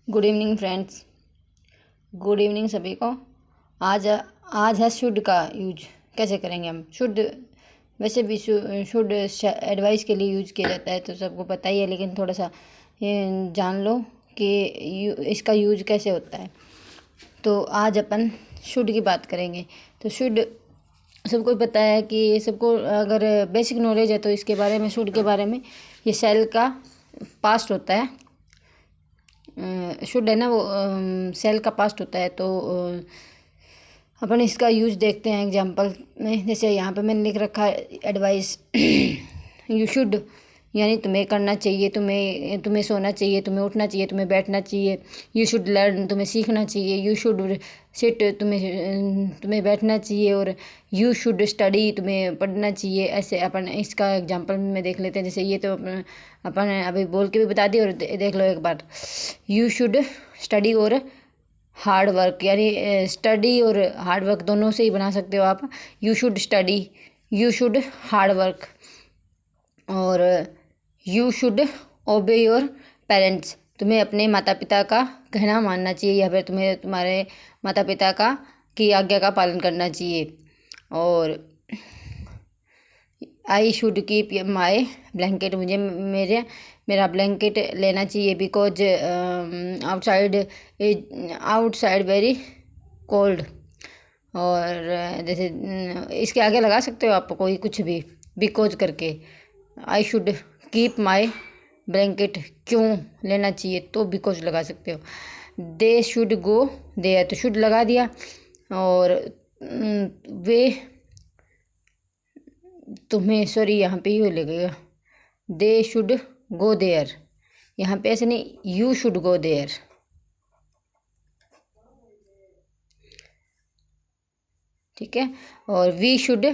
Good evening friends. Good evening सभी को। आज आज है शुड का यूज कैसे करेंगे हम। शुड वैसे भी शुड एडवाइस के लिए यूज किया जाता है तो सबको पता ही है, लेकिन थोड़ा सा जान लो कि इसका यूज कैसे होता है। तो आज अपन शुड की बात करेंगे। तो शुड सबको पता है कि सबको अगर बेसिक नॉलेज है तो इसके बारे में, शुड के बारे में, ये सेल का पास्ट होता है। शुड है ना, वो सेल का पास्ट होता है। तो अपन इसका यूज देखते हैं एग्जांपल में। जैसे यहाँ पे मैंने लिख रखा है एडवाइस यू शुड, यानी तुम्हें करना चाहिए, तुम्हें सोना चाहिए, तुम्हें उठना चाहिए, तुम्हें बैठना चाहिए। यू शुड लर्न, तुम्हें सीखना चाहिए। यू शुड सिट, तुम्हें बैठना चाहिए। और यू शुड स्टडी, तुम्हें पढ़ना चाहिए। ऐसे अपन इसका एग्जांपल में देख लेते हैं। जैसे ये तो अपन अभी बोल के भी बता दी, और देख लो एक बार। यू शुड स्टडी और हार्ड वर्क, यानी स्टडी और हार्ड वर्क दोनों से ही बना सकते हो आप। You should study, you should hard work. और you should obey your parents, तुम्हें अपने माता पिता का कहना मानना चाहिए, या फिर तुम्हें तुम्हारे माता पिता की आज्ञा का पालन करना चाहिए। और I should keep my blanket, मुझे मेरा ब्लैंकेट लेना चाहिए, बिकॉज आउटसाइड वेरी कोल्ड। और जैसे इसके आगे लगा सकते हो आप कोई कुछ भी बिकॉज करके। I should keep my blanket, क्यों लेना चाहिए तो बिकॉज लगा सकते हो। दे शुड गो देयर, तो शुड लगा दिया। और वे तुम्हें, सॉरी यहाँ पे यू लगेगा, दे शुड गो देयर, यहाँ पे ऐसे नहीं, यू शुड गो देयर। ठीक है। और we should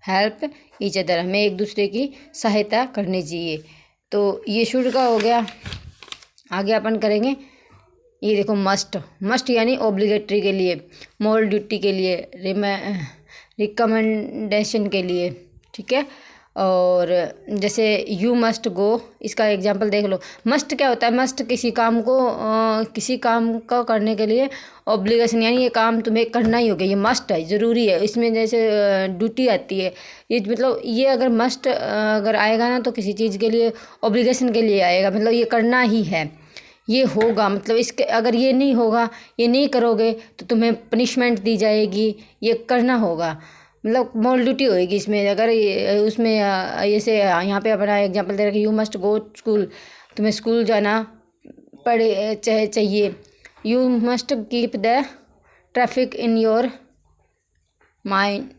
help each other, हमें एक दूसरे की सहायता करनी चाहिए। तो ये शुड का हो गया। आगे अपन करेंगे, ये देखो मस्ट, मस्ट यानी ऑब्लिगेटरी के लिए, मोरल ड्यूटी के लिए, रिकमेंडेशन के लिए। ठीक है। और जैसे यू मस्ट गो, इसका एग्जांपल देख लो। मस्ट क्या होता है? मस्ट किसी काम को करने के लिए ऑब्लिगेशन, यानी ये काम तुम्हें करना ही होगा, ये मस्ट है, ज़रूरी है। इसमें जैसे ड्यूटी आती है, ये मतलब ये अगर मस्ट अगर आएगा ना तो किसी चीज़ के लिए ऑब्लिगेशन के लिए आएगा, मतलब ये करना ही है, ये होगा। मतलब इसके अगर ये नहीं होगा, ये नहीं करोगे तो तुम्हें पनिशमेंट दी जाएगी, ये करना होगा, मतलब मोरल ड्यूटी होएगी इसमें। अगर उसमें जैसे यहाँ पे अपना एग्जांपल दे रखा, यू मस्ट गो स्कूल, तुम्हें स्कूल जाना चाहिए। You must keep the traffic in your mind.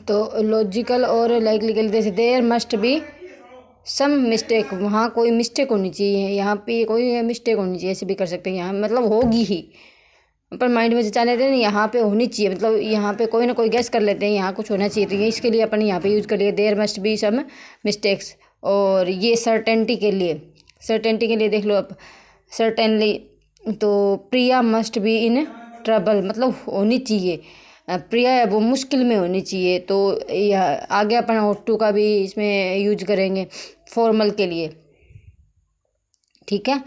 तो लॉजिकल और लाइकली के लिए जैसे there must be some mistake, वहाँ कोई मिस्टेक होनी चाहिए, यहाँ पे कोई मिस्टेक होनी चाहिए, ऐसे भी कर सकते हैं। यहाँ मतलब होगी ही, अपन माइंड में जचा लेते हैं ना, यहाँ पे होनी चाहिए, मतलब यहाँ पे कोई ना कोई गेस कर लेते हैं यहाँ कुछ होना चाहिए, तो ये इसके लिए अपन यहाँ पे यूज़ करिए there must be some mistakes. और ये सर्टेनिटी के लिए देख लो आप, सर्टेनली। तो प्रिया मस्ट बी इन ट्रबल, मतलब होनी चाहिए, प्रिया है वो मुश्किल में होनी चाहिए। तो यह आगे अपन ought to का भी इसमें यूज करेंगे फॉर्मल के लिए। ठीक है,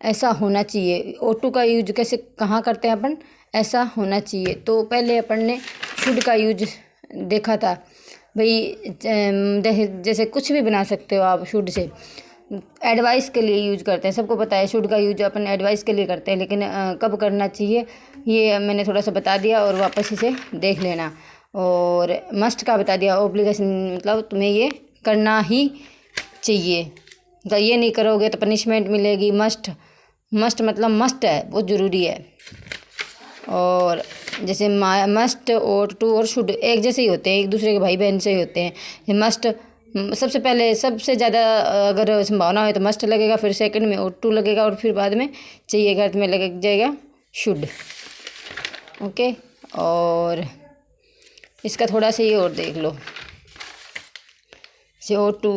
ऐसा होना चाहिए। ought to का यूज कैसे कहाँ करते हैं अपन, ऐसा होना चाहिए। तो पहले अपन ने शुड का यूज देखा था भाई, जैसे कुछ भी बना सकते हो आप शुड से। एडवाइस के लिए यूज करते हैं, सबको पता है शुड का यूज अपन एडवाइस के लिए करते हैं, लेकिन कब करना चाहिए ये मैंने थोड़ा सा बता दिया, और वापस इसे देख लेना। और मस्ट का बता दिया, ऑब्लिगेशन मतलब तुम्हें ये करना ही चाहिए, तो ये नहीं करोगे तो पनिशमेंट मिलेगी। मस्ट मतलब मस्ट है, बहुत ज़रूरी है। और जैसे मस्ट और टू और शुड एक जैसे ही होते हैं, एक दूसरे के भाई बहन से ही होते हैं। ये मस्ट सबसे पहले सबसे ज़्यादा अगर संभावना हो तो मस्ट लगेगा, फिर सेकंड में ought to लगेगा, और फिर बाद में चाहिएगा तो में लग जाएगा शुड। ओके। और इसका थोड़ा सा ये और देख लो, जैसे ought to,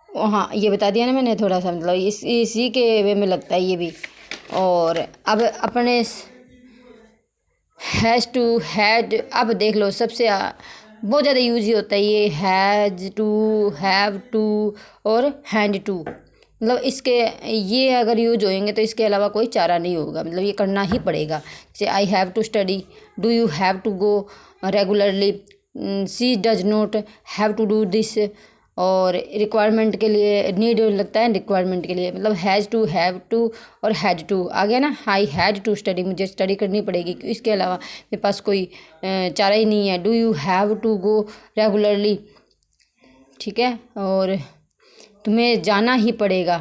हाँ ये बता दिया ना मैंने थोड़ा सा, मतलब इसी के वे में लगता है ये भी। और अब अपने हैज़ टू, हैड, अब देख लो सबसे बहुत ज़्यादा यूज ही होता है ये हैज़ टू, हैव टू और हैंड टू। मतलब इसके ये अगर यूज होएंगे तो इसके अलावा कोई चारा नहीं होगा, मतलब ये करना ही पड़ेगा। जैसे I have to study, do you have to go regularly, she does not have to do this. और रिक्वायरमेंट के लिए नीड लगता है, रिक्वायरमेंट के लिए मतलब हैज़ टू, हैव टू और हैड टू आ गया ना। आई हैड टू स्टडी, मुझे स्टडी करनी पड़ेगी, इसके अलावा मेरे पास कोई चारा ही नहीं है। Do you have to go regularly, ठीक है, और तुम्हें जाना ही पड़ेगा,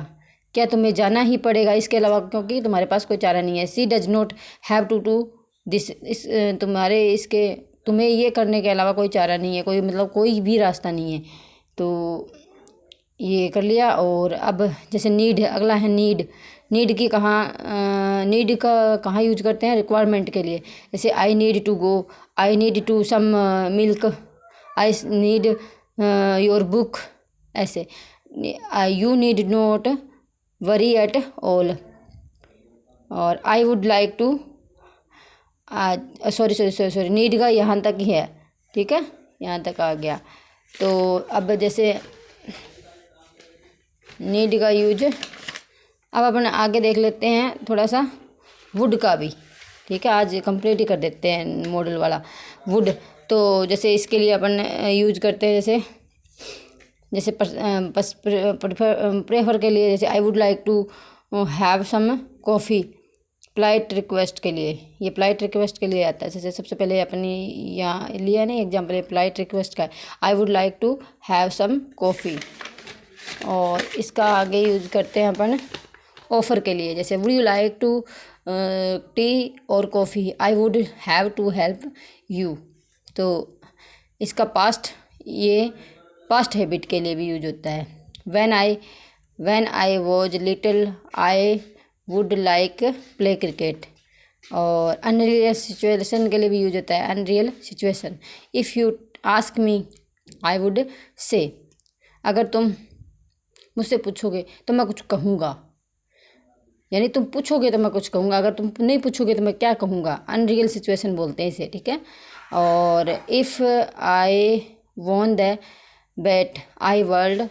क्या तुम्हें जाना ही पड़ेगा, इसके अलावा क्योंकि तुम्हारे पास कोई चारा नहीं है। She does not have to do this, इस तुम्हारे इसके तुम्हें ये करने के अलावा कोई चारा नहीं है, कोई मतलब कोई भी रास्ता नहीं है। तो ये कर लिया। और अब जैसे नीड है, अगला है नीड। नीड की नीड का कहाँ यूज करते हैं, रिक्वायरमेंट के लिए। जैसे I need to go, I need to some milk, I need your book, ऐसे। You need not worry at all. और I would like to, sorry need का यहाँ तक ही है, ठीक है, यहाँ तक आ गया। तो अब जैसे नीड का यूज अब अपन आगे देख लेते हैं थोड़ा सा वुड का भी, ठीक है। आज कंप्लीट ही कर देते हैं मॉडल वाला वुड। तो जैसे इसके लिए अपन यूज करते हैं, जैसे प्रेफर के लिए, जैसे I would like to have some coffee. Polite request के लिए, ये पोलाइट रिक्वेस्ट के लिए आता है। जैसे सबसे पहले अपनी यहाँ लिया ना एग्जाम्पल, पोलाइट रिक्वेस्ट का है, I would like to have some coffee. और इसका आगे यूज करते हैं अपन ऑफ़र के लिए, जैसे would you like to tea और coffee, I would have to help you. तो इसका पास्ट, ये पास्ट हैबिट के लिए भी यूज होता है। When I was little I would like play cricket. और अनरियल सिचुएशन के लिए भी यूज होता है, unreal situation. If you ask me I would say, अगर तुम मुझसे पूछोगे तो मैं कुछ कहूँगा, यानी तुम पूछोगे तो मैं कुछ कहूँगा, अगर तुम नहीं पूछोगे तो मैं क्या कहूँगा, अनरियल सिचुएशन बोलते हैं इसे, ठीक है। और if I won the bet I world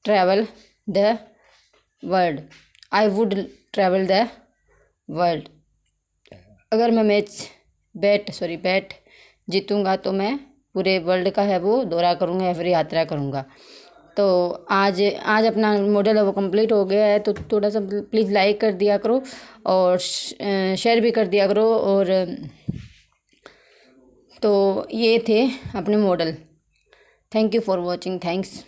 travel the world, I would travel the world. अगर मैं बैट जीतूँगा तो मैं पूरे वर्ल्ड का है वो दौरा करूँगा या फिर यात्रा करूँगा। तो आज अपना मॉडल है वो कंप्लीट हो गया है। तो थोड़ा सा प्लीज़ लाइक कर दिया करो और शेयर भी कर दिया करो। और तो ये थे अपने model. Thank you for watching, thanks.